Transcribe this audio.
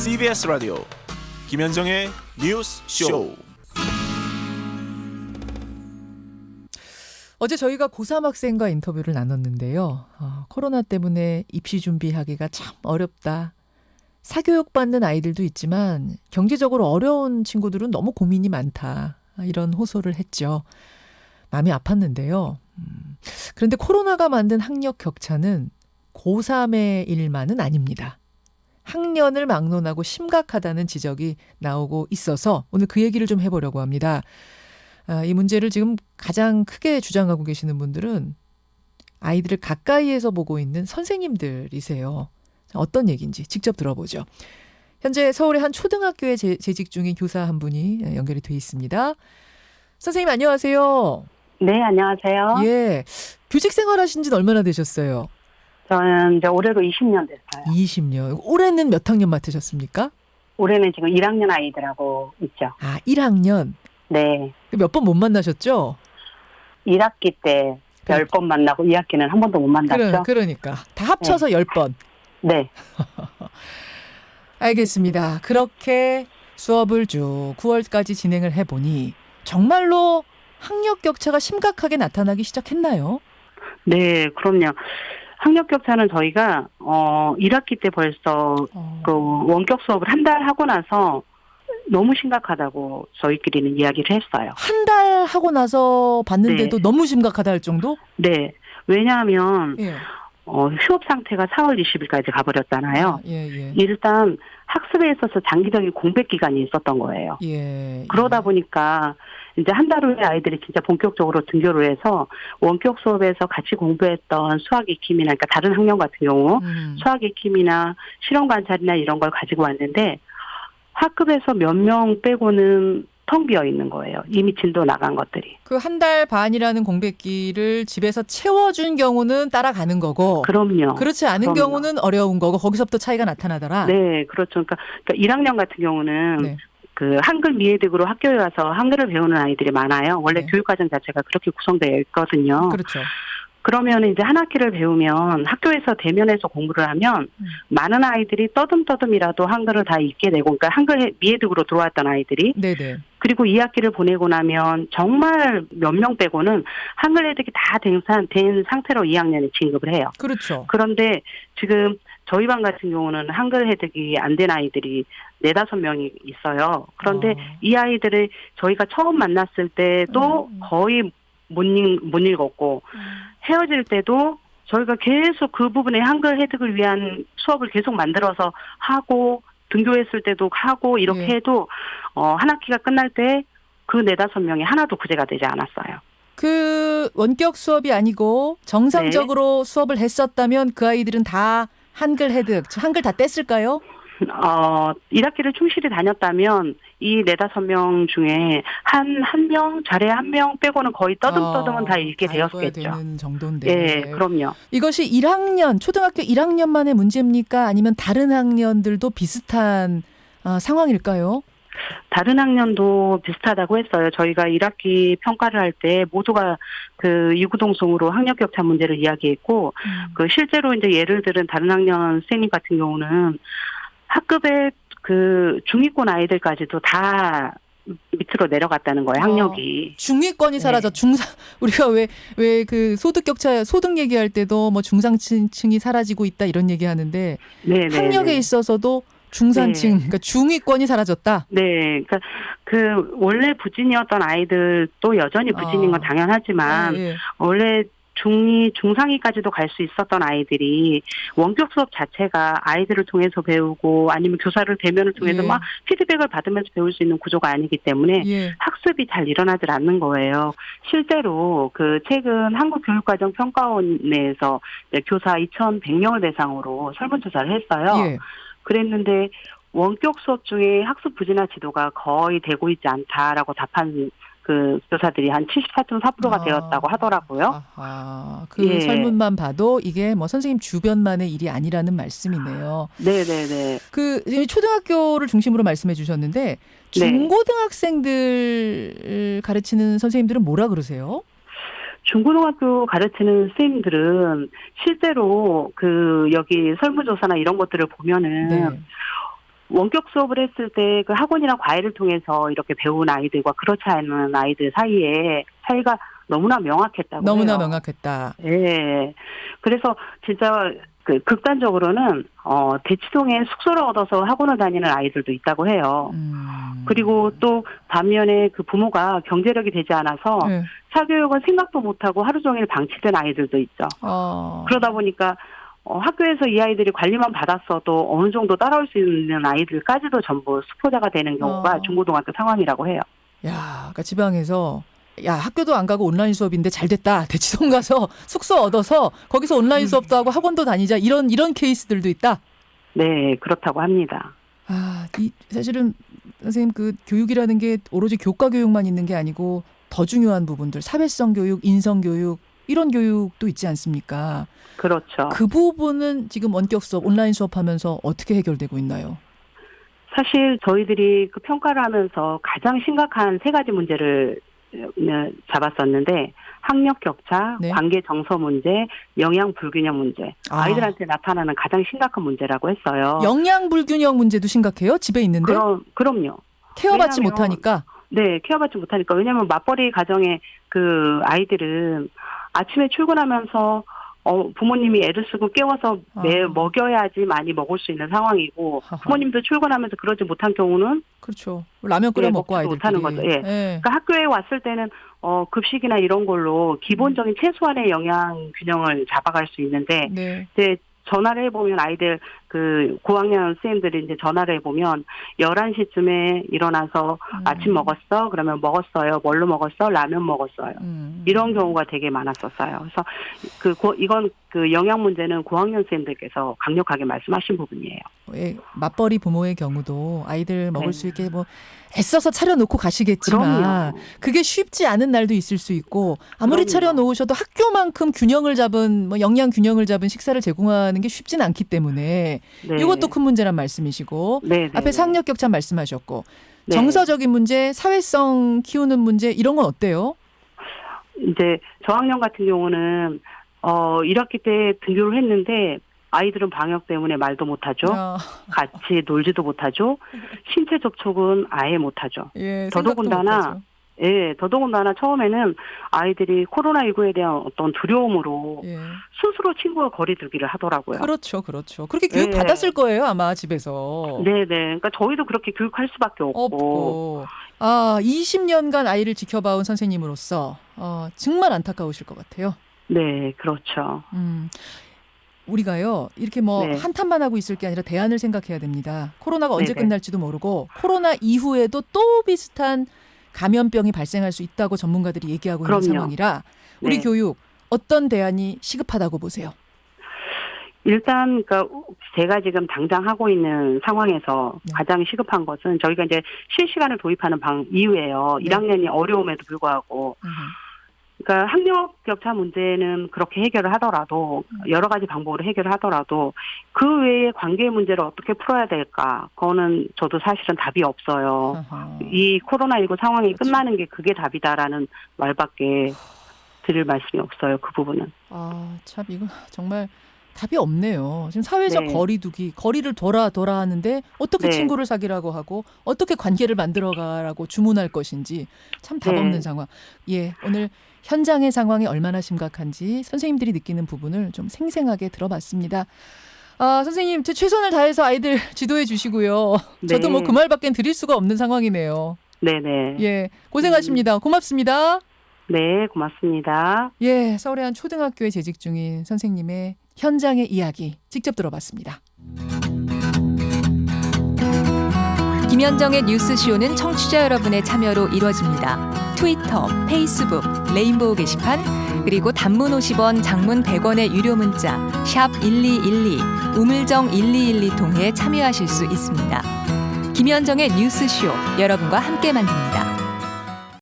CBS 라디오 김현정의 뉴스 쇼. 어제 저희가 고3 학생과 인터뷰를 나눴는데요. 코로나 때문에 입시 준비하기가 참 어렵다. 사교육 받는 아이들도 있지만 경제적으로 어려운 친구들은 너무 고민이 많다. 이런 호소를 했죠. 마음이 아팠는데요. 그런데 코로나가 만든 학력 격차는 고3의 일만은 아닙니다. 학년을 막론하고 심각하다는 지적이 나오고 있어서 오늘 그 얘기를 좀 해보려고 합니다. 이 문제를 지금 가장 크게 주장하고 계시는 분들은 아이들을 가까이에서 보고 있는 선생님들이세요. 어떤 얘기인지 직접 들어보죠. 현재 서울의 한 초등학교에 재직 중인 교사 한 분이 연결이 돼 있습니다. 선생님 안녕하세요. 네, 안녕하세요. 예, 교직 생활하신 지는 얼마나 되셨어요? 저는 이제 올해로 20년 됐어요. 20년. 올해는 몇 학년 맡으셨습니까? 올해는 지금 1학년 아이들하고 있죠. 1학년. 네. 몇 번 못 만나셨죠? 1학기 때 10번 만나고 2학기는 한 번도 못 만났죠. 그러니까. 다 합쳐서 네. 10번. 네. 알겠습니다. 그렇게 수업을 쭉 9월까지 진행을 해보니 정말로 학력 격차가 심각하게 나타나기 시작했나요? 네, 그럼요. 학력 격차는 저희가 1학기 때 벌써 그 원격 수업을 한 달 하고 나서 너무 심각하다고 저희끼리는 이야기를 했어요. 한 달 하고 나서 봤는데도 네. 너무 심각하다 할 정도? 네. 왜냐하면 예. 휴업 상태가 4월 20일까지 가버렸잖아요. 예. 일단 학습에 있어서 장기적인 공백 기간이 있었던 거예요. 예. 그러다 보니까 이제 한 달 후에 아이들이 진짜 본격적으로 등교를 해서 원격 수업에서 같이 공부했던 수학 익힘이나 그러니까 다른 학년 같은 경우 수학 익힘이나 실험 관찰이나 이런 걸 가지고 왔는데 학급에서 몇 명 빼고는 텅 비어 있는 거예요. 이미 진도 나간 것들이. 그 한 달 반이라는 공백기를 집에서 채워준 경우는 따라가는 거고. 그럼요. 그렇지 않은 그럼요. 경우는 어려운 거고 거기서부터 차이가 나타나더라. 네, 그렇죠. 그러니까 1학년 같은 경우는 네. 그 한글 미해득으로 학교에 와서 한글을 배우는 아이들이 많아요. 원래 네. 교육과정 자체가 그렇게 구성되어 있거든요. 그렇죠. 그러면 이제 한 학기를 배우면 학교에서 대면해서 공부를 하면 많은 아이들이 떠듬떠듬이라도 한글을 다 읽게 되고, 그러니까 한글 미해득으로 들어왔던 아이들이 네네. 그리고 2학기를 보내고 나면 정말 몇 명 빼고는 한글 혜택이 다 된 상태로 2학년에 진급을 해요. 그렇죠. 그런데 지금 저희 반 같은 경우는 한글 혜택이 안 된 아이들이 4-5명이 있어요. 그런데 이 아이들을 저희가 처음 만났을 때도 거의 못 읽었고 헤어질 때도 저희가 계속 그 부분에 한글 혜택을 위한 수업을 계속 만들어서 하고 등교했을 때도 하고 이렇게 예. 해도 한 학기가 끝날 때 그 4-5명이 하나도 구제가 되지 않았어요. 그 원격 수업이 아니고 정상적으로 수업을 했었다면 그 아이들은 다 한글 혜득, 한글 다 뗐을까요? 1학기를 충실히 다녔다면 이 4-5명 중에 한 명, 자리에 한 명 빼고는 거의 떠듬떠듬은 다 읽게 다 읽어야 되었겠죠. 되는 정도인데. 네, 그럼요. 이것이 1학년, 초등학교 1학년만의 문제입니까? 아니면 다른 학년들도 비슷한 상황일까요? 다른 학년도 비슷하다고 했어요. 저희가 1학기 평가를 할 때 모두가 그 이구동성으로 학력 격차 문제를 이야기했고, 그 실제로 이제 예를 들은 다른 학년 선생님 같은 경우는 학급의 그 중위권 아이들까지도 다 밑으로 내려갔다는 거예요, 학력이. 중위권이 사라져. 네. 우리가 왜 그 소득 격차, 소득 얘기할 때도 뭐 중상층이 사라지고 있다 이런 얘기 하는데 네네. 학력에 있어서도 중산층, 그러니까 중위권이 사라졌다. 네, 그러니까 그 원래 부진이었던 아이들도 여전히 부진인 건 당연하지만 예. 원래 중이, 중상위까지도 갈 수 있었던 아이들이 원격 수업 자체가 아이들을 통해서 배우고 아니면 교사를 대면을 통해서 예. 막 피드백을 받으면서 배울 수 있는 구조가 아니기 때문에 예. 학습이 잘 일어나질 않는 거예요. 실제로 그 최근 한국교육과정평가원에서 교사 2,100명을 대상으로 설문조사를 했어요. 예. 그랬는데 원격 수업 중에 학습 부진화 지도가 거의 되고 있지 않다라고 답한 그 교사들이 한 74.4%가 되었다고 하더라고요. 그 예. 설문만 봐도 이게 뭐 선생님 주변만의 일이 아니라는 말씀이네요. 네네네. 그 초등학교를 중심으로 말씀해 주셨는데 중고등학생들 가르치는 선생님들은 뭐라 그러세요? 중고등학교 가르치는 선생님들은 실제로 그 여기 설문조사나 이런 것들을 보면은 네. 원격 수업을 했을 때 그 학원이나 과외를 통해서 이렇게 배운 아이들과 그렇지 않은 아이들 사이에 차이가 너무나 명확했다고 너무나 해요. 명확했다. 예. 그래서 진짜 그 극단적으로는 대치동에 숙소를 얻어서 학원을 다니는 아이들도 있다고 해요. 그리고 또 반면에 그 부모가 경제력이 되지 않아서 네. 사교육은 생각도 못하고 하루 종일 방치된 아이들도 있죠. 그러다 보니까 학교에서 이 아이들이 관리만 받았어도 어느 정도 따라올 수 있는 아이들까지도 전부 수포자가 되는 경우가 중고등학교 상황이라고 해요. 야, 그러니까 지방에서 야, 학교도 안 가고 온라인 수업인데 잘 됐다. 대치동 가서 숙소 얻어서 거기서 온라인 수업도 하고 학원도 다니자. 이런 케이스들도 있다. 네, 그렇다고 합니다. 사실은 선생님 그 교육이라는 게 오로지 교과 교육만 있는 게 아니고 더 중요한 부분들, 사회성 교육, 인성 교육 이런 교육도 있지 않습니까? 그렇죠. 그 부분은 지금 원격 수업, 온라인 수업하면서 어떻게 해결되고 있나요? 사실 저희들이 그 평가를 하면서 가장 심각한 세 가지 문제를 잡았었는데 학력 격차, 네. 관계 정서 문제, 영양 불균형 문제. 아이들한테 나타나는 가장 심각한 문제라고 했어요. 영양 불균형 문제도 심각해요? 집에 있는데? 그럼요. 케어받지 왜냐하면, 못하니까? 네, 케어받지 못하니까. 왜냐하면 맞벌이 가정의 그 아이들은 아침에 출근하면서 부모님이 애를 쓰고 깨워서 먹여야지 많이 먹을 수 있는 상황이고 부모님도 출근하면서 그러지 못한 경우는 그렇죠. 라면 끓여 먹고 아이들끼리. 못하는 거죠. 예. 그러니까 학교에 왔을 때는 급식이나 이런 걸로 기본적인 최소한의 영양 균형을 잡아갈 수 있는데 네. 이제 전화를 해보면 아이들 그 고학년 선생님들이 이제 전화를 해보면 11시쯤에 일어나서 아침 먹었어? 그러면 먹었어요. 뭘로 먹었어? 라면 먹었어요. 이런 경우가 되게 많았었어요. 그래서 이건 그 영양 문제는 고학년 선생님들께서 강력하게 말씀하신 부분이에요. 맞벌이 부모의 경우도 아이들 먹을 수 있게 뭐 애써서 차려놓고 가시겠지만 그럼요. 그게 쉽지 않은 날도 있을 수 있고 아무리 차려놓으셔도 학교만큼 균형을 잡은 뭐 영양 균형을 잡은 식사를 제공하는 게 쉽진 않기 때문에 네. 이것도 큰 문제란 말씀이시고 앞에 학력 격차 말씀하셨고 정서적인 문제, 사회성 키우는 문제 이런 건 어때요? 이제 저학년 같은 경우는 1학기 때 등교를 했는데 아이들은 방역 때문에 말도 못하죠. 같이 놀지도 못하죠. 신체 접촉은 아예 못하죠. 더더군다나 처음에는 아이들이 코로나19에 대한 어떤 두려움으로 스스로 친구와 거리 두기를 하더라고요. 그렇죠. 그렇게 교육 받았을 거예요, 아마 집에서. 네네. 그러니까 저희도 그렇게 교육할 수밖에 없고. 20년간 아이를 지켜봐온 선생님으로서 정말 안타까우실 것 같아요. 네, 그렇죠. 우리가요, 이렇게 한탄만 하고 있을 게 아니라 대안을 생각해야 됩니다. 코로나가 언제 끝날지도 모르고 코로나 이후에도 또 비슷한 감염병이 발생할 수 있다고 전문가들이 얘기하고 있는 상황이라 우리 교육 어떤 대안이 시급하다고 보세요? 일단 그러니까 제가 지금 당장 하고 있는 상황에서 가장 시급한 것은 저희가 이제 실시간을 도입하는 방 이후에요. 1학년이 어려움에도 불구하고 그러니까 학력 격차 문제는 그렇게 해결을 하더라도 여러 가지 방법으로 해결을 하더라도 그 외에 관계 문제를 어떻게 풀어야 될까? 그거는 저도 사실은 답이 없어요. 이 코로나19 상황이 끝나는 게 그게 답이다라는 말밖에 드릴 말씀이 없어요. 그 부분은. 참 이거 정말 답이 없네요. 지금 사회적 거리두기, 거리를 둬라 하는데 어떻게 친구를 사귀라고 하고 어떻게 관계를 만들어가라고 주문할 것인지 참 답 없는 상황. 오늘 현장의 상황이 얼마나 심각한지 선생님들이 느끼는 부분을 좀 생생하게 들어봤습니다. 선생님, 최선을 다해서 아이들 지도해 주시고요. 저도 뭐 그 말밖에 드릴 수가 없는 상황이네요. 네네. 고생하십니다. 고맙습니다. 네, 고맙습니다. 서울의 한 초등학교에 재직 중인 선생님의 현장의 이야기 직접 들어봤습니다. 김현정의 뉴스쇼는 청취자 여러분의 참여로 이루어집니다. 트위터, 페이스북, 레인보우 게시판, 그리고 단문 50원, 장문 100원의 유료 문자 샵 1212, 우물정 1212 통해 참여하실 수 있습니다. 김현정의 뉴스쇼, 여러분과 함께 만듭니다.